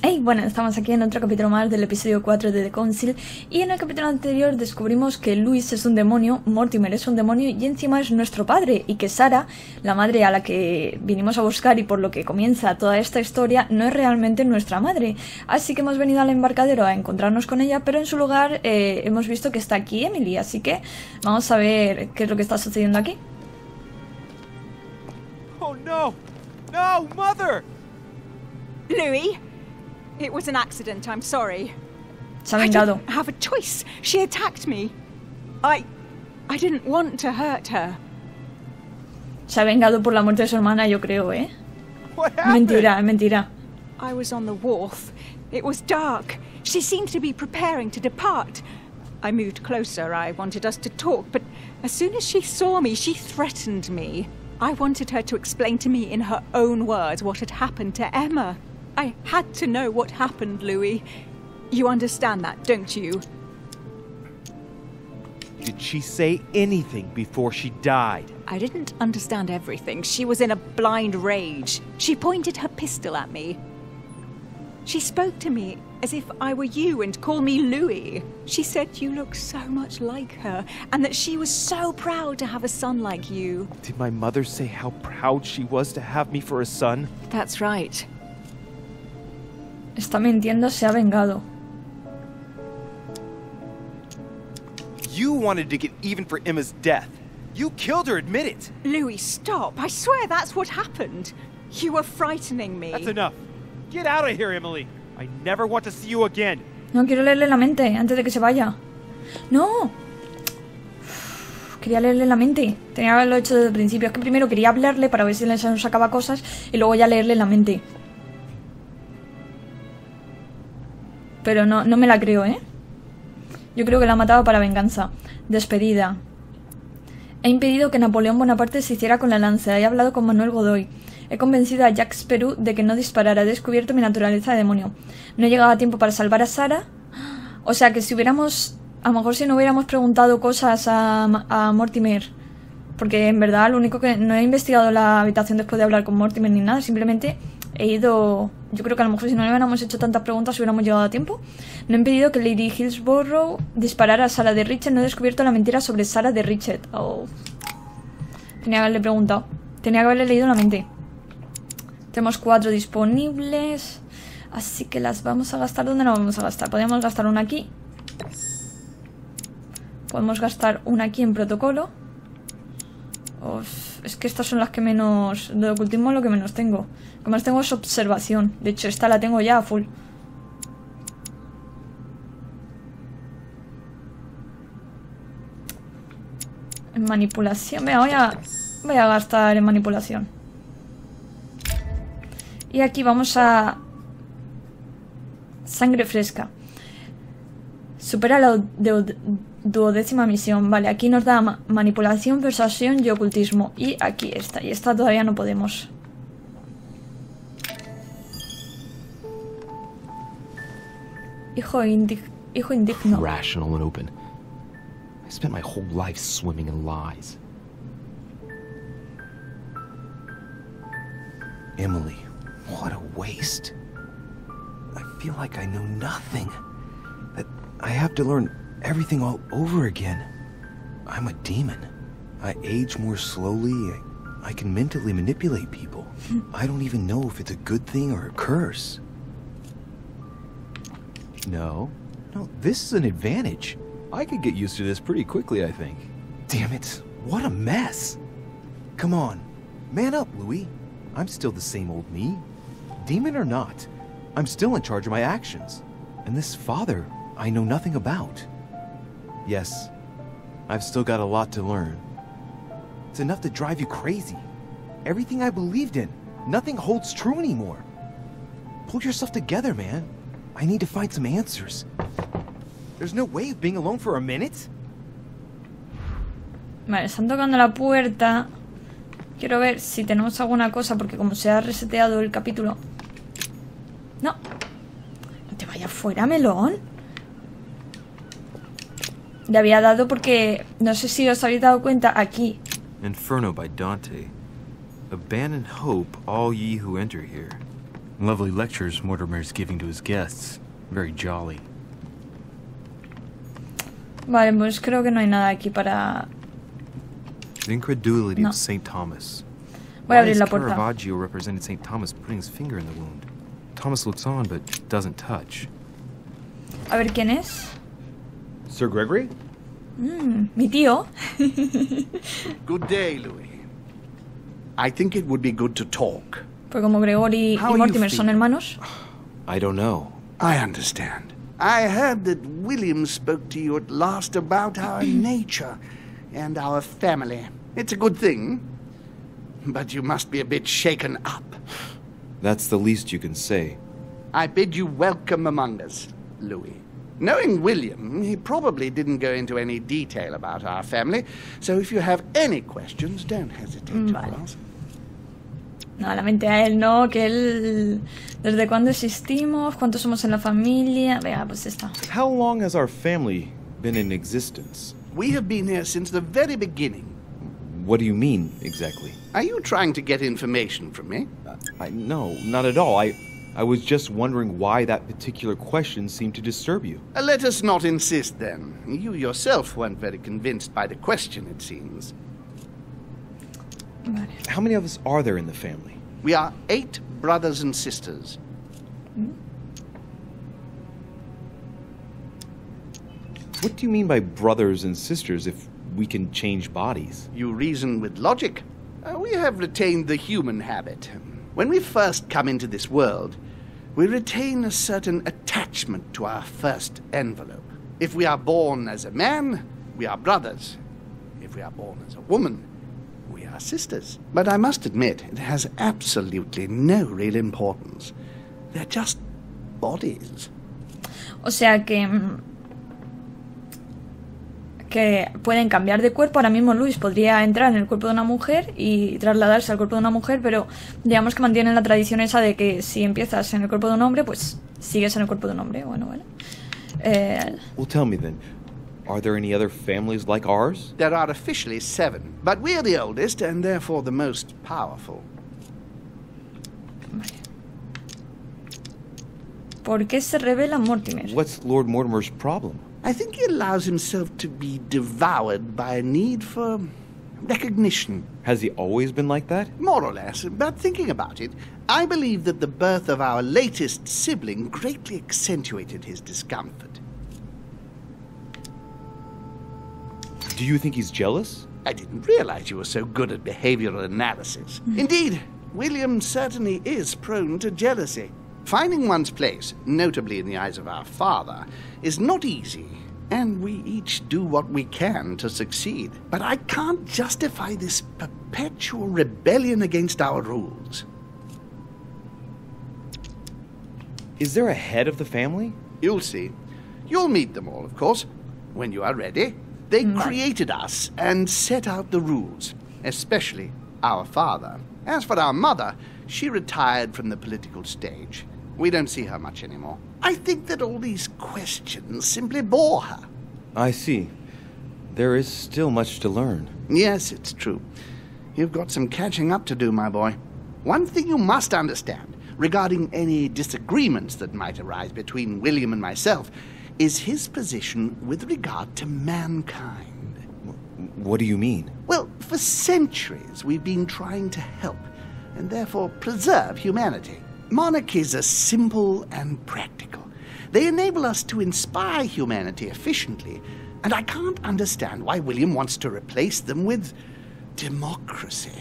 Hey, bueno, estamos aquí en otro capítulo más del episodio 4 de The Council. Y en el capítulo anterior descubrimos que Luis es un demonio, Mortimer es un demonio y encima es nuestro padre. Y que Sarah, la madre a la que vinimos a buscar y por lo que comienza toda esta historia, no es realmente nuestra madre. Así que hemos venido al embarcadero a encontrarnos con ella, pero en su lugar hemos visto que está aquí Emily. Así que vamos a ver qué es lo que está sucediendo aquí. Oh no! No, Mother! Louis, it was an accident, I'm sorry. Se ha vengado. I didn't have a choice. She attacked me. I didn't want to hurt her. Se ha vengado por la muerte de su hermana, yo creo, ¿eh? What happened? Mentira, mentira. I was on the wharf. It was dark. She seemed to be preparing to depart. I moved closer. I wanted us to talk, but as soon as she saw me, she threatened me. I wanted her to explain to me in her own words what had happened to Emma. I had to know what happened, Louis. You understand that, don't you? Did she say anything before she died? I didn't understand everything. She was in a blind rage. She pointed her pistol at me. She spoke to me as if I were you and called me Louis. She said you look so much like her and that she was so proud to have a son like you. Did my mother say how proud she was to have me for a son? That's right. Está mintiendo, se ha vengado. You wanted to get even for Emma's death. You killed her, admit it! Louis, stop. I swear that's what happened. You were frightening me. That's enough. Get out of here, Emily. I never want to see you again. No, quiero leerle la mente antes de que se vaya. ¡No! Quería leerle la mente. Tenía que haberlo hecho desde el principio. Es que primero quería hablarle para ver si le sacaba cosas y luego ya leerle la mente. Pero no me la creo, ¿eh? Yo creo que la ha matado para venganza. Despedida. He impedido que Napoleón Bonaparte se hiciera con la lanza. He hablado con Manuel Godoy. He convencido a Jacques Perú de que no disparara. He descubierto mi naturaleza de demonio. No he llegado a tiempo para salvar a Sarah. O sea que si hubiéramos... A lo mejor si no hubiéramos preguntado cosas a Mortimer. Porque en verdad lo único que... No he investigado la habitación después de hablar con Mortimer ni nada. Simplemente he ido... Yo creo que a lo mejor si no le hubiéramos hecho tantas preguntas hubiéramos llegado a tiempo. No he impedido que Lady Hillsborough disparara a Sarah de Richard. No he descubierto la mentira sobre Sarah de Richard. Oh. Tenía que haberle preguntado. Tenía que haberle leído la mente. Tenemos 4 disponibles. Así que las vamos a gastar. ¿Dónde las vamos a gastar? Podríamos gastar una aquí. Podemos gastar una aquí en protocolo. Uf, es que estas son las que menos... De ocultismo es lo que menos tengo. Lo que más tengo es observación. De hecho, esta la tengo ya a full. En manipulación. Venga, voy a gastar en manipulación. Y aquí vamos a... Sangre fresca. Supera la duodécima misión. Vale, aquí nos da manipulación, persuasión y ocultismo. Y aquí está. Y esta todavía no podemos. Hijo indigno. Rational and open. I spent my whole life swimming in lies. Emily, what a waste. I feel like I know nothing. That I have to learn everything all over again. I'm a demon. I age more slowly. I can mentally manipulate people. I don't even know if it's a good thing or a curse. No, this is an advantage. I could get used to this pretty quickly, I think. Damn it, what a mess. Come on, man up, Louis. I'm still the same old me. Demon or not, I'm still in charge of my actions. And this father, I know nothing about. Yes, I've still got a lot to learn. It's enough to drive you crazy. Everything I believed in, nothing holds true anymore. Pull yourself together, man. I need to find some answers. There's no way of being alone for a minute. Vale, están tocando la puerta. Quiero ver si tenemos alguna cosa, porque como se ha reseteado el capítulo... No. No te vayas fuera, melón. Le había dado porque... No sé si os habéis dado cuenta, aquí. Inferno by Dante. Abandon hope, all ye who enter here. Lovely lectures Mortimer's giving to his guests. Very jolly. Vale, pues creo que no hay nada aquí para... The incredulity No. of St. Thomas. Voy a Why abrir is la puerta. Caravaggio represented St. Thomas putting his finger in the wound? Thomas looks on but doesn't touch. A ver quién es. Sir Gregory? Mi tío. Good day, Louis. I think it would be good to talk. Pues como Gregory How y are you Mortimer son feeling? hermanos. I don't know. I understand. I heard that William spoke to you at last about our nature and our family. It's a good thing, but you must be a bit shaken up. That's the least you can say. I bid you welcome among us, Louis. Knowing William, he probably didn't go into any detail about our family, so if you have any questions, don't hesitate to Vale. ask. No, la mente a él, no, que él... ¿Desde cuándo existimos? ¿Cuántos somos en la familia? Venga, pues está. How long has our family been in existence? We have been here since the very beginning. What do you mean, exactly? Are you trying to get information from me? No, not at all. I was just wondering why that particular question seemed to disturb you. Let us not insist, then. You yourself weren't very convinced by the question, it seems. Vale. How many of us are there in the family? We are 8 brothers and sisters. What do you mean by brothers and sisters if we can change bodies? You reason with logic. We have retained the human habit. When we first come into this world, we retain a certain attachment to our first envelope. If we are born as a man, we are brothers. If we are born as a woman, we are sisters. But I must admit, it has absolutely no real importance. They're just bodies. O sea que pueden cambiar de cuerpo. Ahora mismo Luis podría entrar en el cuerpo de una mujer y trasladarse al cuerpo de una mujer, pero digamos que mantienen la tradición esa de que si empiezas en el cuerpo de un hombre, pues sigues en el cuerpo de un hombre. Bueno, vale. Well, tell me then, are there any other families like ours? There are officially 7, but we're the oldest and therefore the most powerful. ¿Por qué se revela Mortimer? What's Lord Mortimer's problem? I think he allows himself to be devoured by a need for recognition. Has he always been like that? More or less, but thinking about it, I believe that the birth of our latest sibling greatly accentuated his discomfort. Do you think he's jealous? I didn't realize you were so good at behavioral analysis. Indeed, William certainly is prone to jealousy. Finding one's place, notably in the eyes of our father, is not easy, and we each do what we can to succeed. But I can't justify this perpetual rebellion against our rules. Is there a head of the family? You'll see. You'll meet them all, of course, when you are ready. They created us and set out the rules, especially our father. As for our mother, she retired from the political stage. We don't see her much anymore. I think that all these questions simply bore her. I see. There is still much to learn. Yes, it's true. You've got some catching up to do, my boy. One thing you must understand, regarding any disagreements that might arise between William and myself, is his position with regard to mankind. What do you mean? Well, for centuries we've been trying to help, and therefore preserve humanity. Monarchies are simple and practical. They enable us to inspire humanity efficiently, and I can't understand why William wants to replace them with democracy.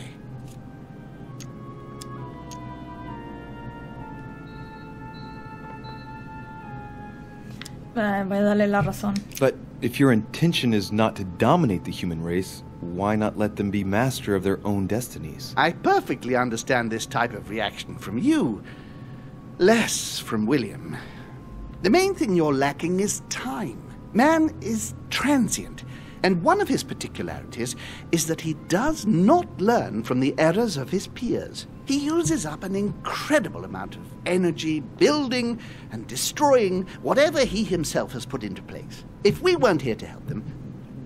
Voy a darle la razón. But if your intention is not to dominate the human race, why not let them be master of their own destinies? I perfectly understand this type of reaction from you, less from William. The main thing you're lacking is time. Man is transient, and one of his particularities is that he does not learn from the errors of his peers. He uses up an incredible amount of energy building and destroying whatever he himself has put into place. If we weren't here to help them,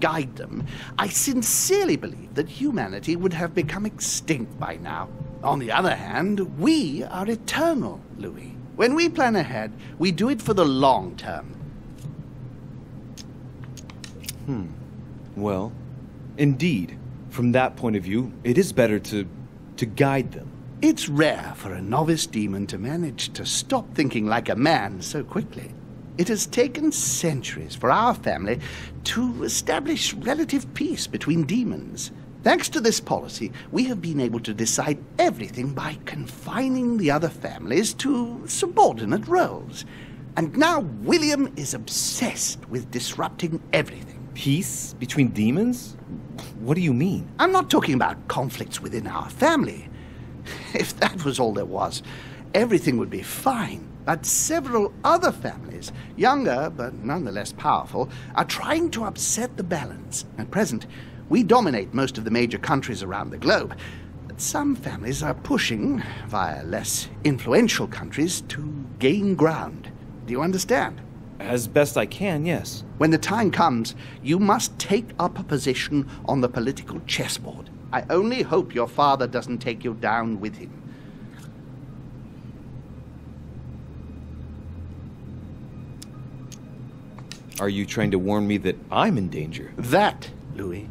guide them, I sincerely believe that humanity would have become extinct by now. On the other hand, we are eternal, Louis. When we plan ahead, we do it for the long term. Well, indeed, from that point of view, it is better to guide them. It's rare for a novice demon to manage to stop thinking like a man so quickly. It has taken centuries for our family to establish relative peace between demons. Thanks to this policy, we have been able to decide everything by confining the other families to subordinate roles. And now William is obsessed with disrupting everything. Peace between demons? What do you mean? I'm not talking about conflicts within our family. If that was all there was, everything would be fine. But several other families, younger but nonetheless powerful, are trying to upset the balance. At present, we dominate most of the major countries around the globe. But some families are pushing, via less influential countries, to gain ground. Do you understand? As best I can, yes. When the time comes, you must take up a position on the political chessboard. I only hope your father doesn't take you down with him. Are you trying to warn me that I'm in danger? That, Louis,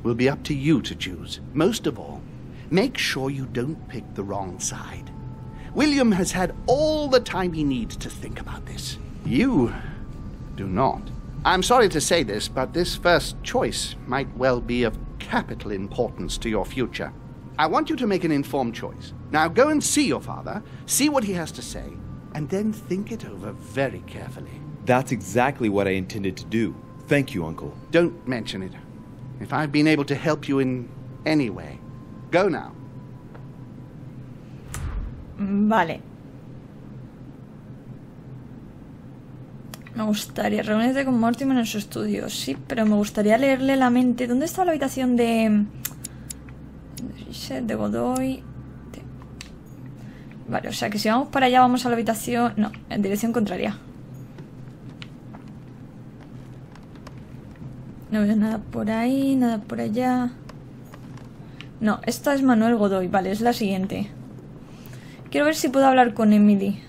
will be up to you to choose. Most of all, make sure you don't pick the wrong side. William has had all the time he needs to think about this. You do not. I'm sorry to say this, but this first choice might well be of capital importance to your future. I want you to make an informed choice. Now go and see your father, see what he has to say, and then think it over very carefully. That's exactly what I intended to do. Thank you, Uncle. Don't mention it. If I've been able to help you in any way, go now. Vale. Me gustaría reunirte con Mortimer en su estudio. Sí, pero me gustaría leerle la mente. ¿Dónde está la habitación de Godoy? Vale, o sea que si vamos para allá vamos a la habitación... No, en dirección contraria. No veo nada por ahí, nada por allá. No, esta es Manuel Godoy. Vale, es la siguiente. Quiero ver si puedo hablar con Emily.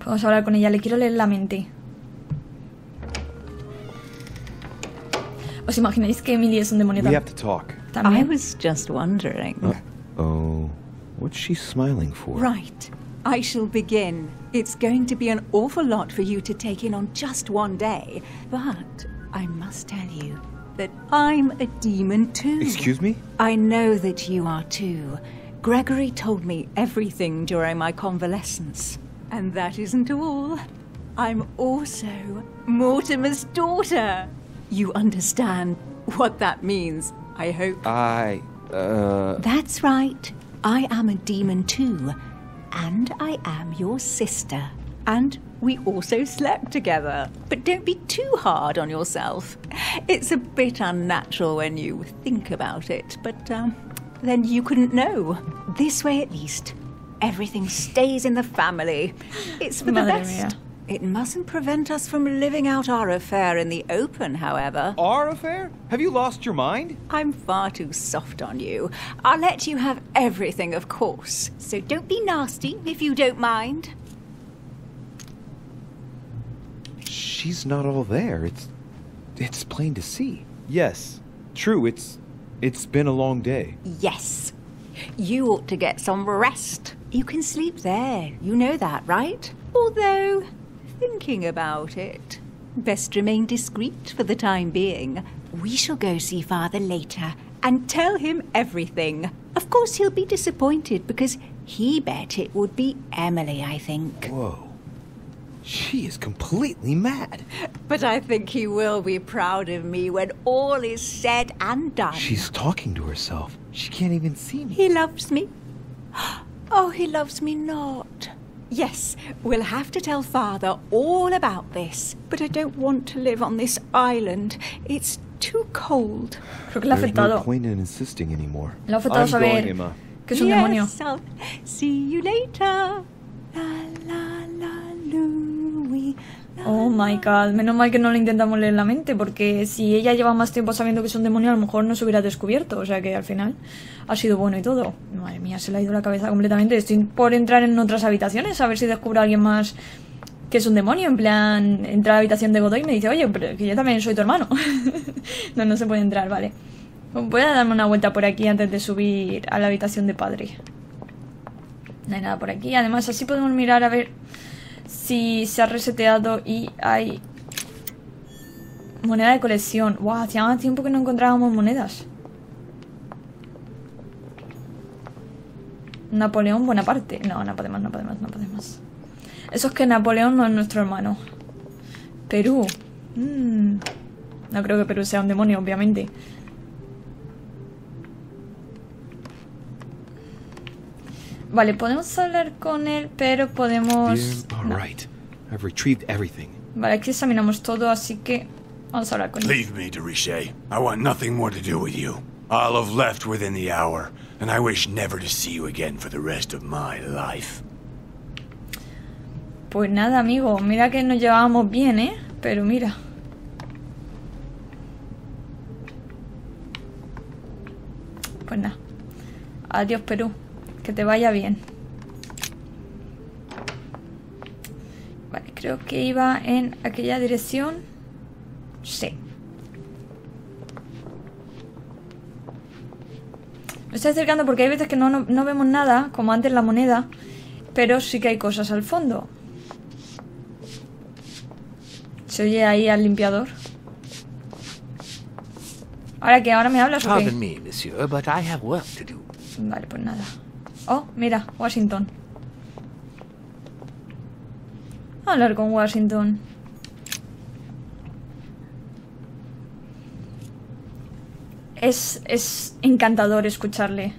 Vamos a hablar con ella, le quiero leer la mente. ¿Os imagináis que Emily es un demonio We have to talk. también? I was just wondering. Oh, what's she smiling for? Right. I shall begin. It's going to be an awful lot for you to take in on just one day. But I must tell you that I'm a demon too. Excuse me? I know that you are too. Gregory told me everything during my convalescence. And that isn't all. I'm also Mortimer's daughter. You understand what that means, I hope. That's right. I am a demon too. And I am your sister. And we also slept together. But don't be too hard on yourself. It's a bit unnatural when you think about it, but then you couldn't know. This way at least, everything stays in the family. It's for the Madre best. mía. It mustn't prevent us from living out our affair in the open, however. Our affair? Have you lost your mind? I'm far too soft on you. I'll let you have everything, of course. So don't be nasty, if you don't mind. She's not all there. It's plain to see. Yes, true. It's been a long day. Yes. You ought to get some rest. You can sleep there. You know that, right? Although, thinking about it, best remain discreet for the time being. We shall go see Father later and tell him everything. Of course, he'll be disappointed because he bet it would be Emily, I think. Whoa. She is completely mad. But I think he will be proud of me when all is said and done. She's talking to herself. She can't even see me. He loves me. Oh, he loves me not. Yes, we'll have to tell Father all about this. But I don't want to live on this island. It's too cold. Creo que le ha There's no afectado. point in insisting anymore. Le ha afectado I'm going, saber Emma. que es un demonio. Yes, I'll see you later. La la la Louie. Oh my god, menos mal que no le intentamos leer la mente, porque si ella lleva más tiempo sabiendo que es un demonio, a lo mejor no se hubiera descubierto, o sea que al final ha sido bueno y todo. Madre mía, se le ha ido la cabeza completamente. Estoy por entrar en otras habitaciones a ver si descubro a alguien más que es un demonio, en plan, entra a la habitación de Godoy y me dice, oye, pero que yo también soy tu hermano. No se puede entrar, vale. Voy a darme una vuelta por aquí antes de subir a la habitación de padre. No hay nada por aquí, además así podemos mirar a ver si se ha reseteado y hay moneda de colección. Wow, hacía tiempo que no encontrábamos monedas. Napoleón Bonaparte. No podemos. Eso es que Napoleón no es nuestro hermano. Perú. No creo que Perú sea un demonio, obviamente. Vale, podemos hablar con él, pero podemos... No. I've retrieved everything. Vale, aquí examinamos todo, así que vamos a hablar con él. Leave me, Richet. I want nothing more to do with you. I'll have left within the hour, and I wish never to see you again for the rest of my life. Pues nada, amigo, mira que nos llevábamos bien, ¿eh? Pero mira. Pues nada. Adiós, Perú. Que te vaya bien. Vale, creo que iba en aquella dirección. Sí. Me estoy acercando porque hay veces que no vemos nada, como antes la moneda, pero sí que hay cosas al fondo. ¿Se oye ahí al limpiador? ¿Ahora me hablas o qué? Pardon me, monsieur, but I have work to do. Vale, pues nada. Oh, mira, Washington. Hablar con Washington. Es encantador escucharle.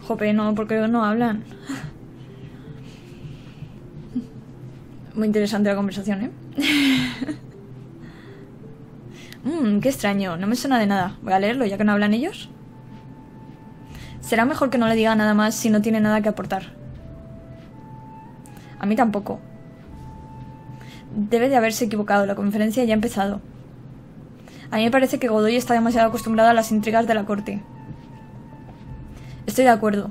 Jope, no, porque no hablan. Muy interesante la conversación, ¿eh? Qué extraño, no me suena de nada. Voy a leerlo, ya que no hablan ellos. Será mejor que no le diga nada más si no tiene nada que aportar. A mí tampoco. Debe de haberse equivocado, la conferencia ya ha empezado. A mí me parece que Godoy está demasiado acostumbrado a las intrigas de la corte. Estoy de acuerdo.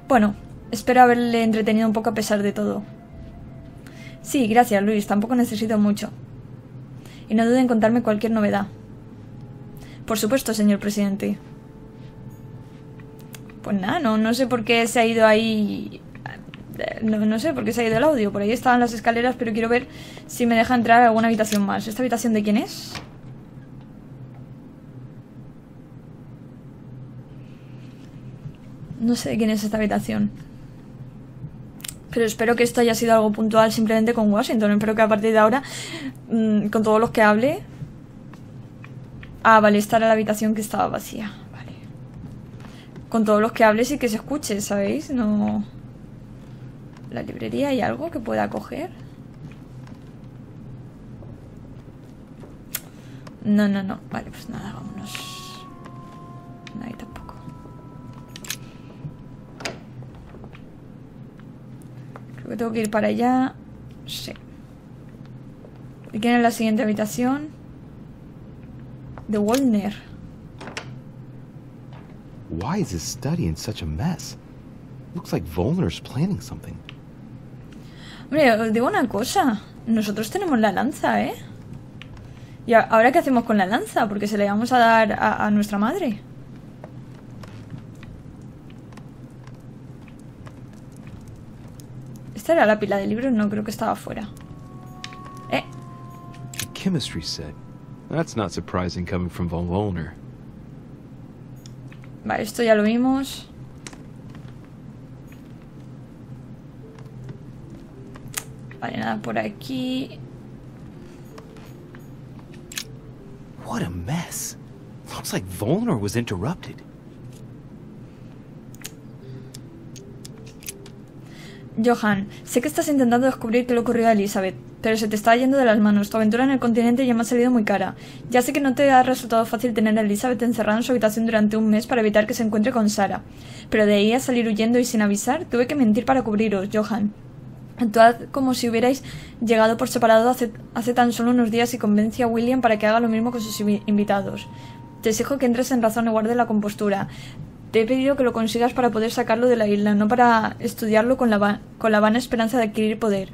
Bueno, espero haberle entretenido un poco a pesar de todo. Sí, gracias, Luis. Tampoco necesito mucho. Y no duden en contarme cualquier novedad. Por supuesto, señor presidente. Pues nada, no sé por qué se ha ido ahí... No sé por qué se ha ido el audio. Por ahí estaban las escaleras, pero quiero ver si me deja entrar a alguna habitación más. ¿Esta habitación de quién es? No sé de quién es esta habitación. Pero espero que esto haya sido algo puntual simplemente con Washington. Espero que a partir de ahora, con todos los que hable... Ah, vale, esta era la habitación que estaba vacía. Vale. Con todos los que hable sí que se escuche, ¿sabéis? No... ¿La librería hay algo que pueda coger? No. Vale, pues nada, vámonos. No hay tampoco. Creo que tengo que ir para allá. Sí. ¿Y quién es la siguiente habitación? De Wallner. Why is his study in such a mess? Looks like Volner's planning something. Hombre, os digo una cosa. Nosotros tenemos la lanza, ¿eh? ¿Y ahora qué hacemos con la lanza? Porque se la íbamos a dar a nuestra madre. ¿Esta era la pila de libros? No, creo que estaba afuera. A chemistry set. That's not surprising coming from von Volner. Vale, esto ya lo vimos. Vale, nada por aquí. What a mess. Looks like Volner was interrupted. Johan, sé que estás intentando descubrir qué le ocurrió a Elizabeth. pero se te está yendo de las manos. Tu aventura en el continente ya me ha salido muy cara. Ya sé que no te ha resultado fácil tener a Elizabeth encerrada en su habitación durante un mes para evitar que se encuentre con Sarah. Pero de ahí a salir huyendo y sin avisar, tuve que mentir para cubriros, Johan. Actuad como si hubierais llegado por separado hace tan solo unos días y convence a William para que haga lo mismo con sus invitados. Te exijo que entres en razón y guardes la compostura. Te he pedido que lo consigas para poder sacarlo de la isla, no para estudiarlo con la vana esperanza de adquirir poder.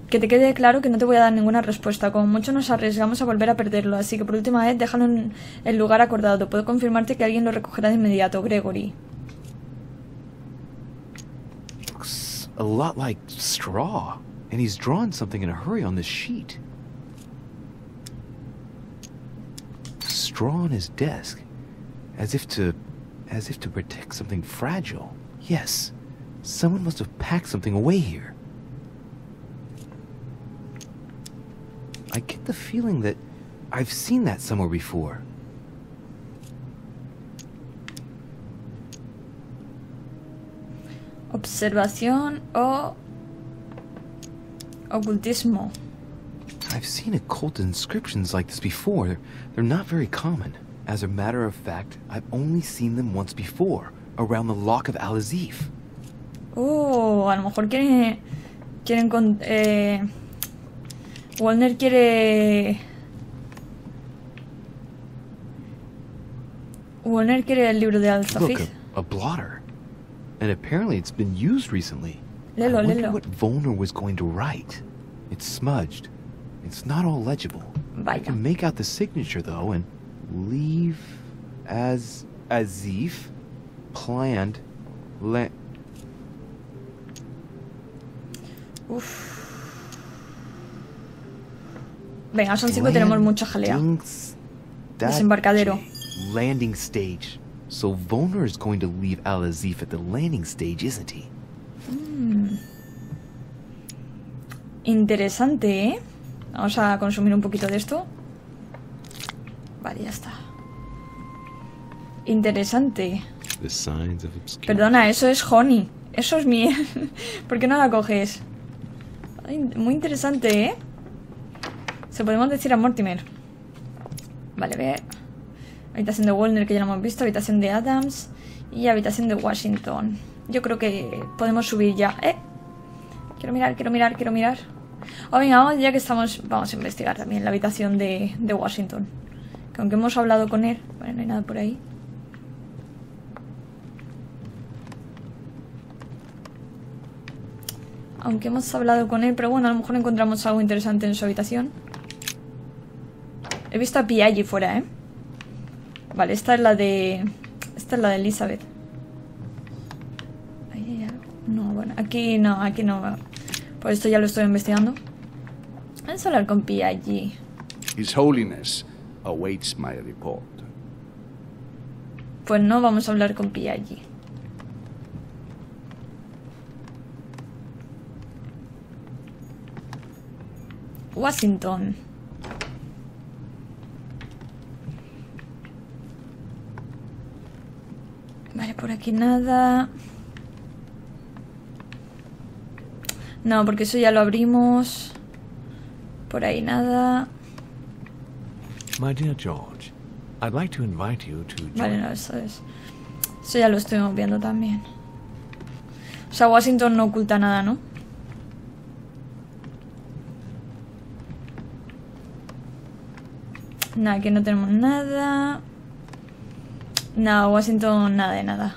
Que te quede claro que no te voy a dar ninguna respuesta. Como mucho nos arriesgamos a volver a perderlo, así que por última vez déjalo en el lugar acordado. Puedo confirmarte que alguien lo recogerá de inmediato, Gregory. Looks a lot like straw, and he's drawn something in a hurry on this sheet. Straw on his desk, as if to protect something fragile. Yes, someone must have packed something away here. I get the feeling that I've seen that somewhere before. Observación o ocultismo. I've seen occult inscriptions like this before. They're not very common. As a matter of fact, I've only seen them once before, around the lock of Al-Azif. Oh, a lo mejor quieren Walner quiere el libro de Al-Azif. Look, a blotter. And apparently it's been used recently. Lelo, I wonder lelo. what Volner was going to write. It's smudged. It's not all legible. Vaya. I can make out the signature though, and leave as Azif planned. Venga, son 5 y tenemos mucha jalea. Desembarcadero. Landing stage. So Volner is going to leave Al-Azif at the landing stage, isn't he? Interesante, ¿eh? Vamos a consumir un poquito de esto. Vale, ya está. Interesante. Perdona, eso es honey. Eso es miel. ¿Por qué no la coges? Ay, muy interesante, ¿eh? Se podemos decir a Mortimer. Vale, a ver. Habitación de Walner, que ya lo hemos visto. Habitación de Adams. Y habitación de Washington. Yo creo que podemos subir ya. Quiero mirar. Oh, venga, vamos, ya que estamos. Vamos a investigar también la habitación de Washington. Que aunque hemos hablado con él. Vale, no hay nada por ahí. Aunque hemos hablado con él, pero bueno, a lo mejor encontramos algo interesante en su habitación. He visto a Pia allí fuera, ¿eh? Vale, esta es la de Elizabeth. ¿Ahí hay algo? No, bueno, aquí no. Por esto ya lo estoy investigando. Vamos a hablar con Pia allí. His Holiness awaits my report. Pues no, vamos a hablar con Pia allí. Washington. Vale, por aquí nada. No, porque eso ya lo abrimos. Por ahí nada. My dear George, I'd like to invite you to join. Vale, no, eso es. Eso ya lo estuvimos viendo también. O sea, Washington no oculta nada, ¿no? Nada, aquí no tenemos nada. No, Washington nada de nada.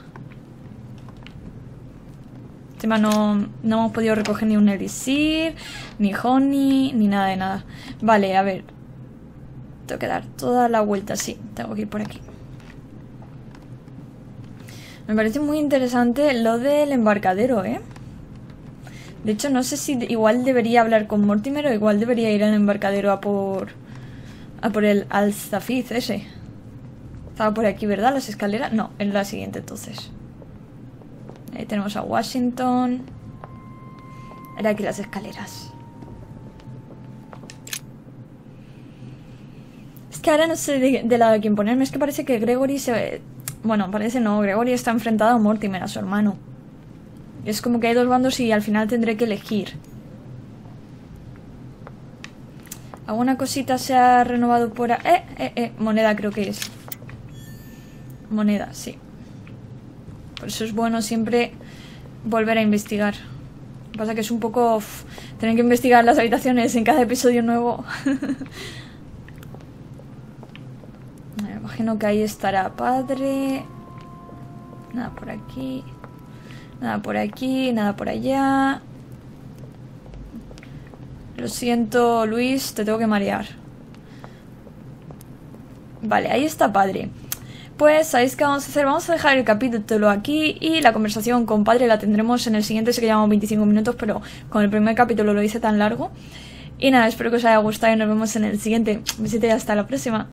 Encima no hemos podido recoger ni un elixir, ni honey, ni nada de nada. Vale, a ver. Tengo que dar toda la vuelta, sí. Tengo que ir por aquí. Me parece muy interesante lo del embarcadero, ¿eh? De hecho, no sé si igual debería hablar con Mortimer o igual debería ir al embarcadero a por el Al-Azif ese. Estaba por aquí, ¿verdad? Las escaleras. No, en la siguiente entonces. Ahí tenemos a Washington. Era aquí las escaleras. Es que ahora no sé de lado de quién ponerme. Es que parece que Gregory se... Bueno, parece no. Gregory está enfrentado a Mortimer, a su hermano. Es como que hay dos bandos y al final tendré que elegir. ¿Alguna cosita se ha renovado por ahí? Moneda creo que es. Moneda, sí. Por eso es bueno siempre volver a investigar. Lo que pasa que es un poco... tener que investigar las habitaciones en cada episodio nuevo. Me imagino que ahí estará padre. Nada por aquí. Nada por aquí, nada por allá. Lo siento, Luis, te tengo que marear. Vale, ahí está padre. Pues, ¿sabéis qué vamos a hacer? Vamos a dejar el capítulo aquí y la conversación con padre la tendremos en el siguiente. Sé que llevamos 25 minutos, pero con el primer capítulo lo hice tan largo. Y nada, espero que os haya gustado y nos vemos en el siguiente. Un besito y hasta la próxima.